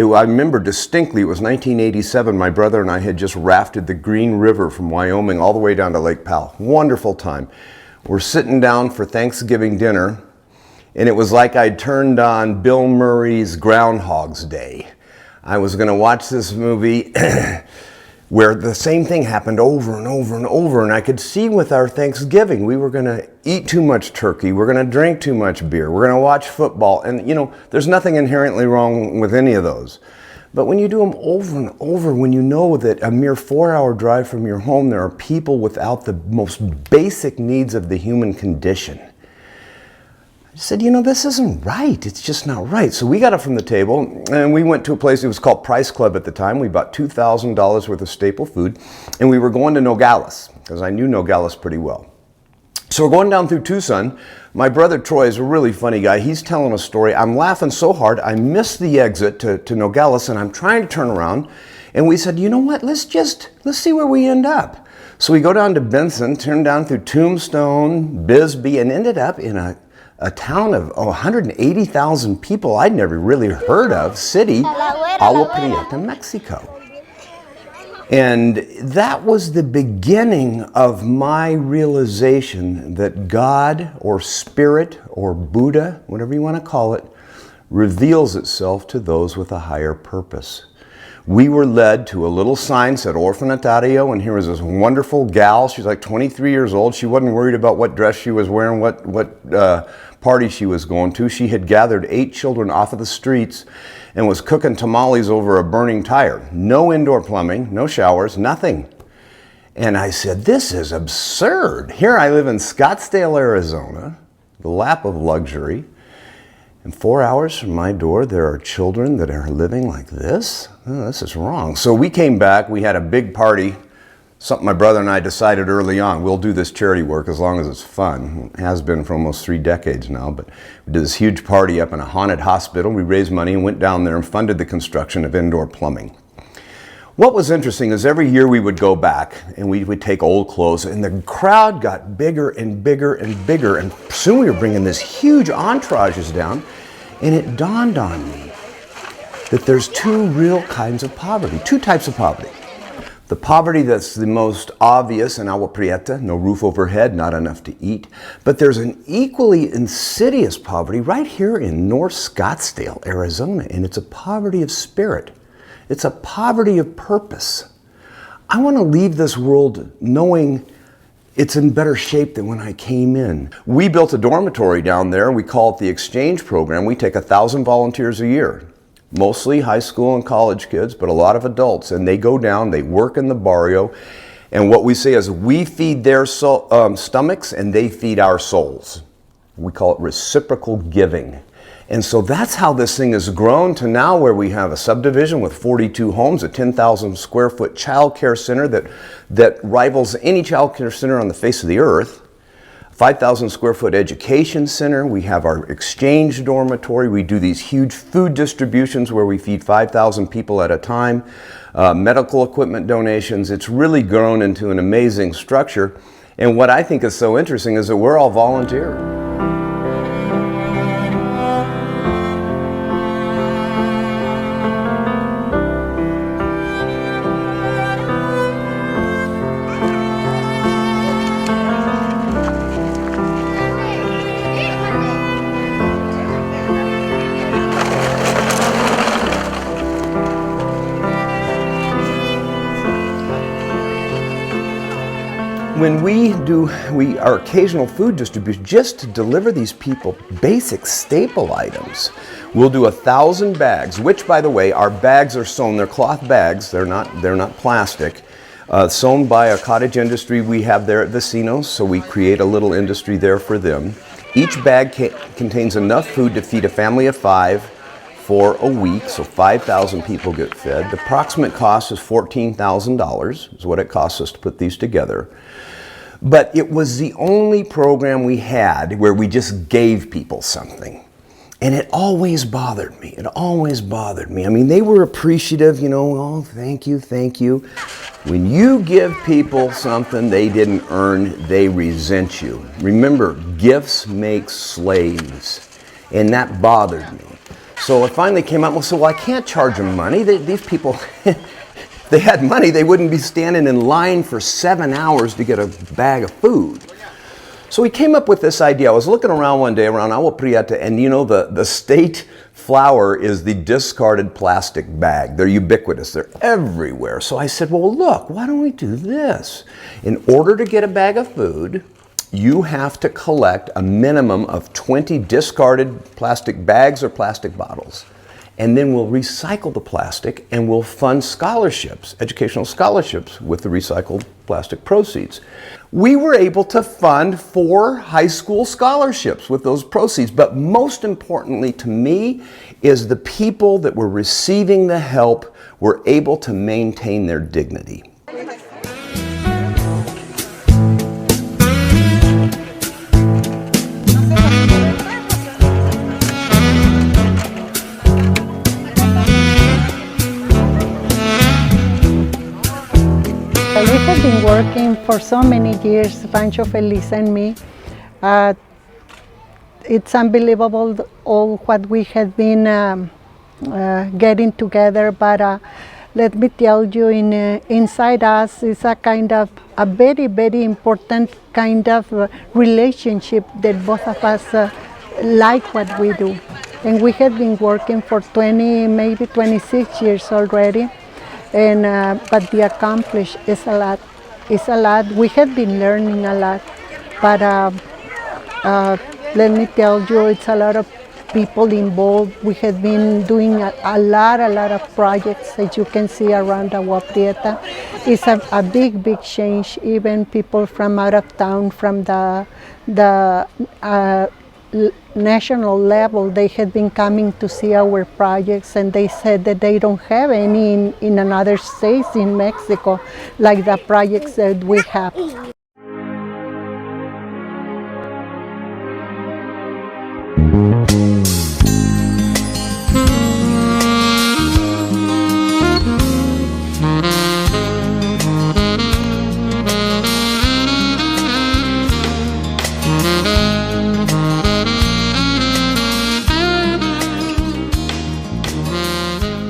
I remember distinctly, it was 1987. My brother and I had just rafted the Green River from Wyoming all the way down to Lake Powell. Wonderful time. We're sitting down for Thanksgiving dinner, and it was like I'd turned on Bill Murray's Groundhog's Day. I was going to watch this movie where the same thing happened over and over and over, and I could see with our Thanksgiving, we were going to eat too much turkey, we're going to drink too much beer, we're going to watch football, and you know, there's nothing inherently wrong with any of those. But when you do them over and over, when you know that a mere 4-hour drive from your home, there are people without the most basic needs of the human condition, I said, you know, this isn't right. It's just not right. So we got up from the table and we went to a place, it was called Price Club at the time. We bought $2,000 worth of staple food, and we were going to Nogales because I knew Nogales pretty well. So we're going down through Tucson. My brother Troy is a really funny guy. He's telling a story. I'm laughing so hard, I missed the exit to Nogales, and I'm trying to turn around. And we said, you know what, let's see where we end up. So we go down to Benson, turned down through Tombstone, Bisbee, and ended up in a town of 180,000 people I'd never really heard of, city, Agua Prieta, Mexico. And that was the beginning of my realization that God or Spirit or Buddha, whatever you want to call it, reveals itself to those with a higher purpose. We were led to a little sign said Orfanatario, and here was this wonderful gal. She's like 23 years old. She wasn't worried about what dress she was wearing, what party she was going to. She had gathered 8 children off of the streets and was cooking tamales over a burning tire. No indoor plumbing, no showers, nothing. And I said, this is absurd. Here I live in Scottsdale, Arizona, the lap of luxury. And 4 hours from my door, there are children that are living like this? Oh, this is wrong. So we came back, we had a big party, something my brother and I decided early on, we'll do this charity work as long as it's fun. It has been for almost 3 decades now, but we did this huge party up in a haunted hospital. We raised money and went down there and funded the construction of indoor plumbing. What was interesting is every year we would go back and we would take old clothes, and the crowd got bigger and bigger and bigger, and soon we were bringing this huge entourages down, and it dawned on me that there's 2 real kinds of poverty, 2 types of poverty. The poverty that's the most obvious in Agua Prieta, no roof overhead, not enough to eat. But there's an equally insidious poverty right here in North Scottsdale, Arizona, and it's a poverty of spirit. It's a poverty of purpose. I want to leave this world knowing it's in better shape than when I came in. We built a dormitory down there. We call it the exchange program. We take 1,000 volunteers a year. Mostly high school and college kids, but a lot of adults. And they go down, they work in the barrio. And what we say is we feed their stomachs and they feed our souls. We call it reciprocal giving. And so that's how this thing has grown to now where we have a subdivision with 42 homes, a 10,000 square foot child care center that rivals any child care center on the face of the earth. 5,000 square foot education center. We have our exchange dormitory. We do these huge food distributions where we feed 5,000 people at a time. Medical equipment donations. It's really grown into an amazing structure. And what I think is so interesting is that we're all volunteer. When we do our occasional food distribution, just to deliver these people basic staple items, we'll do 1,000 bags, which by the way, our bags are sewn, they're cloth bags, they're not plastic, sewn by a cottage industry we have there at Vecinos, so we create a little industry there for them. Each bag contains enough food to feed a family of 5 for a week, so 5,000 people get fed. The approximate cost is $14,000 is what it costs us to put these together. But it was the only program we had where we just gave people something. And it always bothered me. It always bothered me. I mean, they were appreciative, you know, oh, thank you, thank you. When you give people something they didn't earn, they resent you. Remember, gifts make slaves. And that bothered me. So it finally came out and we said, well, I can't charge them money. These people, if they had money, they wouldn't be standing in line for 7 hours to get a bag of food. So we came up with this idea. I was looking around one day around Agua Prieta, and you know, the state flower is the discarded plastic bag. They're ubiquitous. They're everywhere. So I said, well, look, why don't we do this? In order to get a bag of food, you have to collect a minimum of 20 discarded plastic bags or plastic bottles. And then we'll recycle the plastic and we'll fund scholarships, educational scholarships, with the recycled plastic proceeds. We were able to fund 4 high school scholarships with those proceeds, but most importantly to me is the people that were receiving the help were able to maintain their dignity. We have been working for so many years, Rancho Feliz and me. It's unbelievable all what we have been getting together, but let me tell you, inside us is a kind of a very, very important kind of relationship that both of us like what we do. And we have been working for 20, maybe 26 years already. And but the accomplished is a lot. It's a lot. We have been learning a lot, but let me tell you, it's a lot of people involved. We have been doing a lot of projects, as you can see around Agua Prieta. It's a big change. Even people from out of town, from the national level, they had been coming to see our projects, and they said that they don't have any in another states in Mexico like the projects that we have.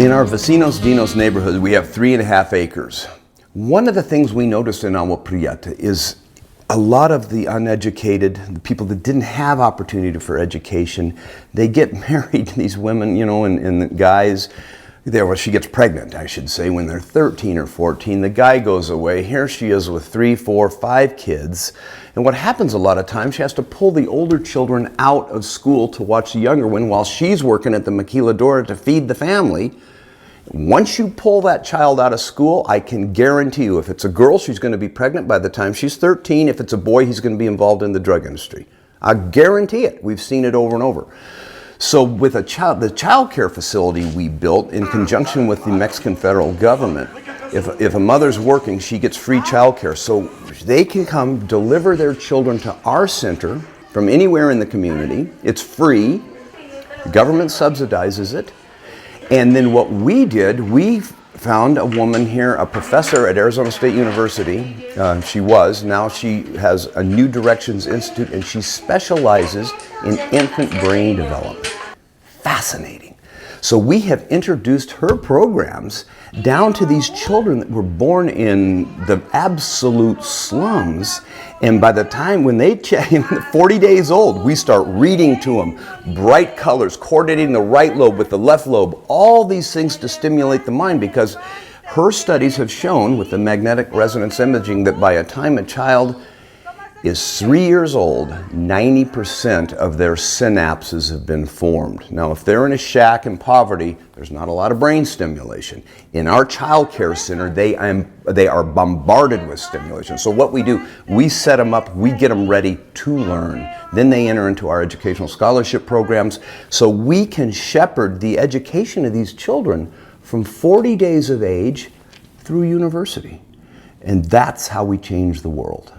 In our Vecinos Dinos neighborhood, we have 3.5 acres. One of the things we noticed in Agua Prieta is a lot of the uneducated, the people that didn't have opportunity for education, they get married to these women, you know, and the guys, well, she gets pregnant, I should say, when they're 13 or 14. The guy goes away. Here she is with 3, 4, 5 kids. And what happens a lot of times, she has to pull the older children out of school to watch the younger one while she's working at the maquiladora to feed the family. Once you pull that child out of school, I can guarantee you, if it's a girl, she's going to be pregnant by the time she's 13. If it's a boy, he's going to be involved in the drug industry. I guarantee it. We've seen it over and over. So with the child care facility we built in conjunction with the Mexican federal government, if a mother's working, she gets free child care. So they can come deliver their children to our center from anywhere in the community. It's free. The government subsidizes it. And then what we did, we found a woman here, a professor at Arizona State University. Now she has a New Directions Institute, and she specializes in infant brain development. Fascinating. So we have introduced her programs down to these children that were born in the absolute slums. And by the time when they check 40 days old, we start reading to them bright colors, coordinating the right lobe with the left lobe, all these things to stimulate the mind, because her studies have shown with the magnetic resonance imaging that by the time a child is 3 years old, 90% of their synapses have been formed. Now, if they're in a shack in poverty, there's not a lot of brain stimulation. In our child care center, they are bombarded with stimulation. So what we do, we set them up, we get them ready to learn. Then they enter into our educational scholarship programs, so we can shepherd the education of these children from 40 days of age through university. And that's how we change the world.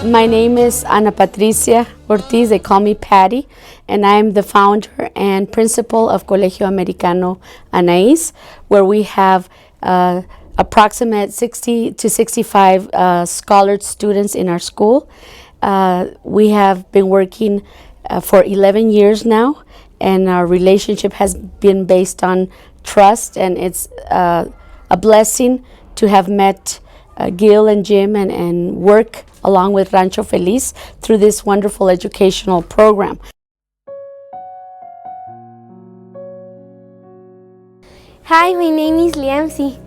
My name is Ana Patricia Ortiz, they call me Patty, and I am the founder and principal of Colegio Americano Anais, where we have approximate 60 to 65 scholar students in our school. We have been working for 11 years now, and our relationship has been based on trust, and it's a blessing to have met Gil and Jim and work along with Rancho Feliz through this wonderful educational program. Hi, my name is Liamsi.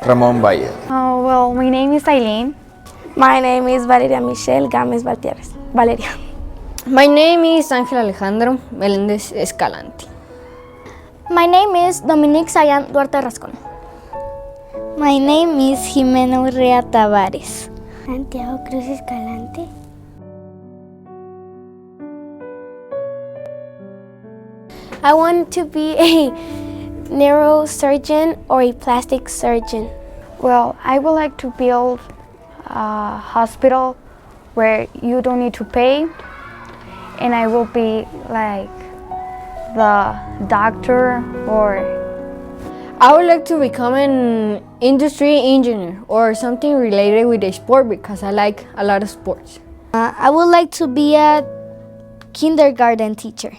Ramón Valle. Well, my name is Eileen. My name is Valeria Michelle Gámez Valtierres. Valeria. My name is Ángel Alejandro Meléndez Escalante. My name is Dominique Sayan Duarte Rascon. My name is Jimena Urrea Tavares. Santiago Cruz Escalante. I want to be a neurosurgeon or a plastic surgeon. Well, I would like to build a hospital where you don't need to pay, and I will be like the doctor, or I would like to become an industry engineer or something related with a sport because I like a lot of sports. I would like to be a kindergarten teacher.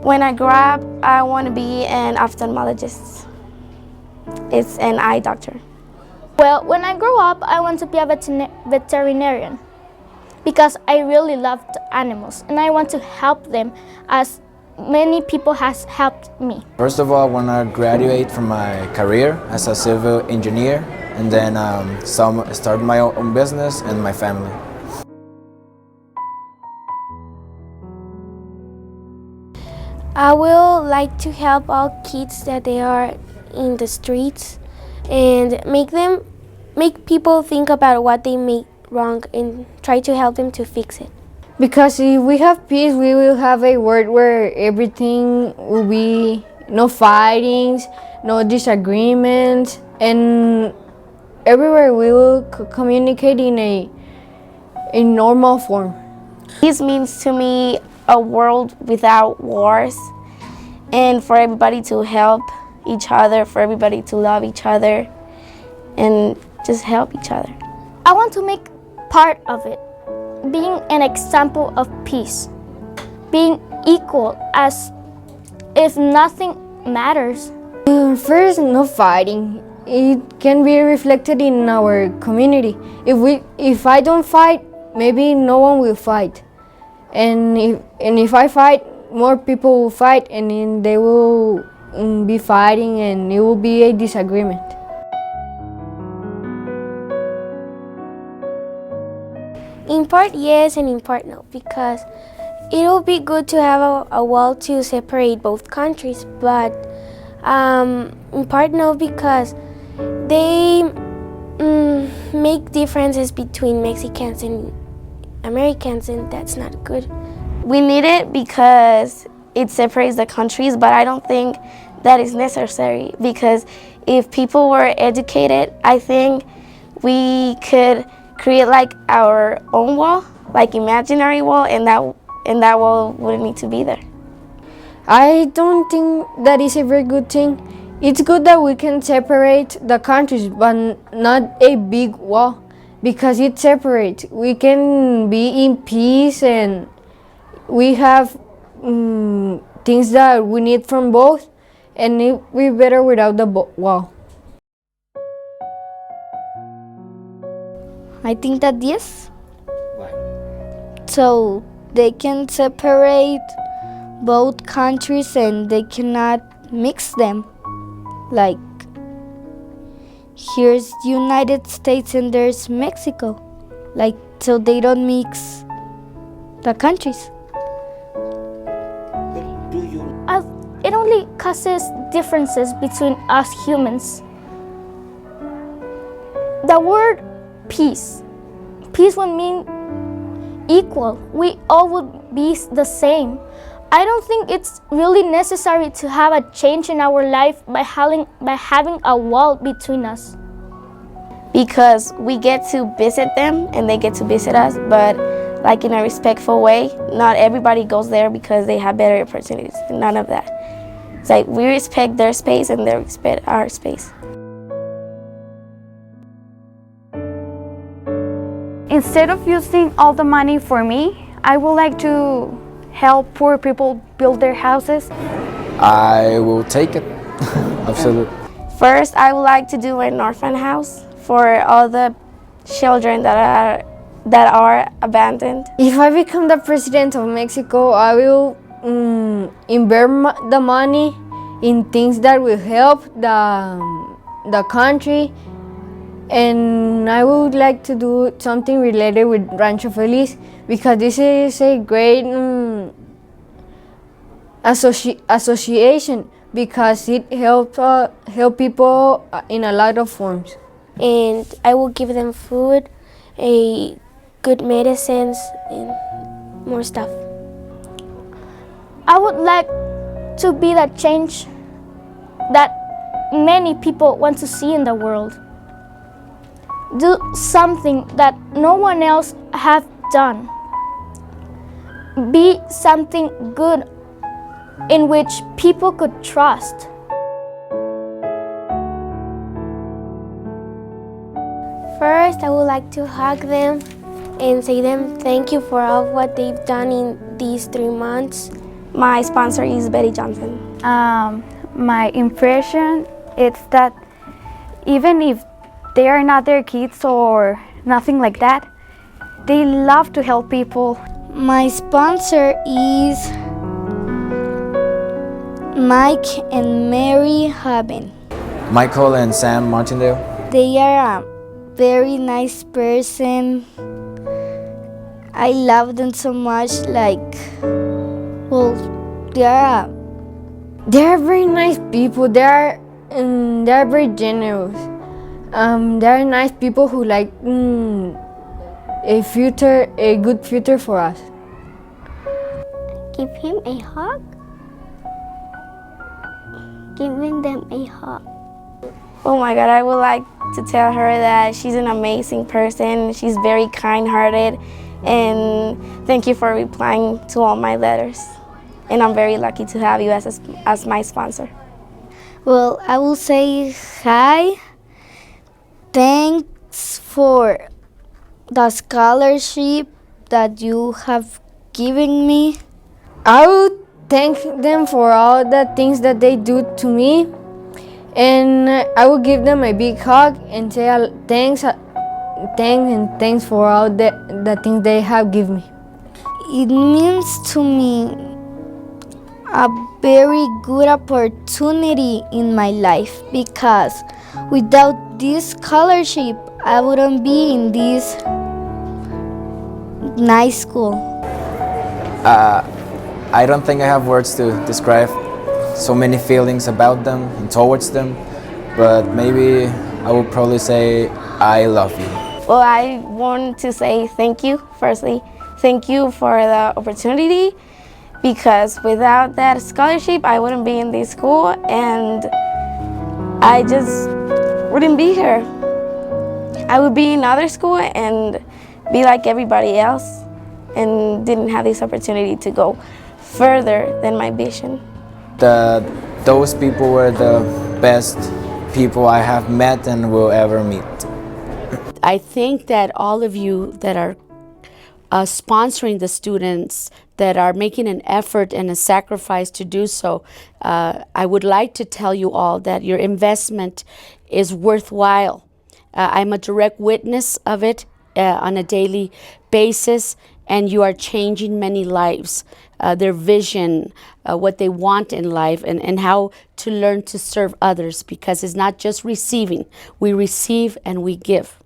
When I grow up, I want to be an ophthalmologist. It's an eye doctor. Well, when I grow up, I want to be a veterinarian because I really love animals and I want to help them as many people has helped me. First of all, I want to graduate from my career as a civil engineer and then start my own business and my family. I will like to help all kids that they are in the streets and make people think about what they made wrong and try to help them to fix it. Because if we have peace, we will have a world where everything will be no fightings, no disagreements, and everywhere we will communicate in a normal form. This means to me a world without wars, and for everybody to help each other, for everybody to love each other, and just help each other. I want to make part of it, being an example of peace, being equal as if nothing matters. First, no fighting. It can be reflected in our community. If I don't fight, maybe no one will fight. And if I fight, more people will fight, and then they will be fighting, and it will be a disagreement. In part yes, and in part no, because it will be good to have a wall to separate both countries, but in part no, because they make differences between Mexicans and Americans, and that's not good. We need it because it separates the countries, but I don't think that is necessary, because if people were educated, I think we could create like our own wall, like imaginary wall, and that wall wouldn't need to be there. I don't think that is a very good thing. It's good that we can separate the countries, but not a big wall, because it separates. We can be in peace, and we have things that we need from both, and it will be better without the wall. I think that yes. Why? So they can separate both countries and they cannot mix them. Like, here's United States and there's Mexico. Like, so they don't mix the countries. It only causes differences between us humans. The word peace would mean equal. We all would be the same. I don't think it's really necessary to have a change in our life by having a wall between us. because we get to visit them and they get to visit us, but like in a respectful way. Not everybody goes there because they have better opportunities. None of that. It's like we respect their space and they respect our space. Instead of using all the money for me, I would like to help poor people build their houses. I will take it. Absolutely. First, I would like to do an orphan house for all the children that are abandoned. If I become the president of Mexico, I will invest the money in things that will help the country, and I would like to do something related with Rancho Feliz because this is a great association because it help people in a lot of forms. And I will give them food, good medicines, and more stuff. I would like to be the change that many people want to see in the world. Do something that no one else have done. Be something good in which people could trust. First, I would like to hug them and say them thank you for all what they've done in these 3 months. My sponsor is Betty Johnson. My impression is that even if they are not their kids or nothing like that, they love to help people. My sponsor is Mike and Mary Haben. Michael and Sam Martindale. They are a very nice person. I love them so much. They are very nice people. They are very generous. They are nice people who like a good future for us. Give him a hug. Giving them a hug. Oh my God, I would like to tell her that she's an amazing person. She's very kind-hearted, and thank you for replying to all my letters. And I'm very lucky to have you as my sponsor. Well, I will say hi. Thanks for the scholarship that you have given me. I will thank them for all the things that they do to me, and I will give them a big hug and say thanks for all the things they have given me. It means to me a very good opportunity in my life because without this scholarship, I wouldn't be in this nice school. I don't think I have words to describe so many feelings about them and towards them, but maybe I would probably say I love you. Well, I want to say thank you, firstly. Thank you for the opportunity, because without that scholarship, I wouldn't be in this school and I just wouldn't be here. I would be in another school and be like everybody else and didn't have this opportunity to go further than my vision. Those people were the best people I have met and will ever meet. I think that all of you that are sponsoring the students, that are making an effort and a sacrifice to do so, I would like to tell you all that your investment is worthwhile. I'm a direct witness of it on a daily basis, and you are changing many lives, their vision, what they want in life, and how to learn to serve others, because it's not just receiving. We receive and we give.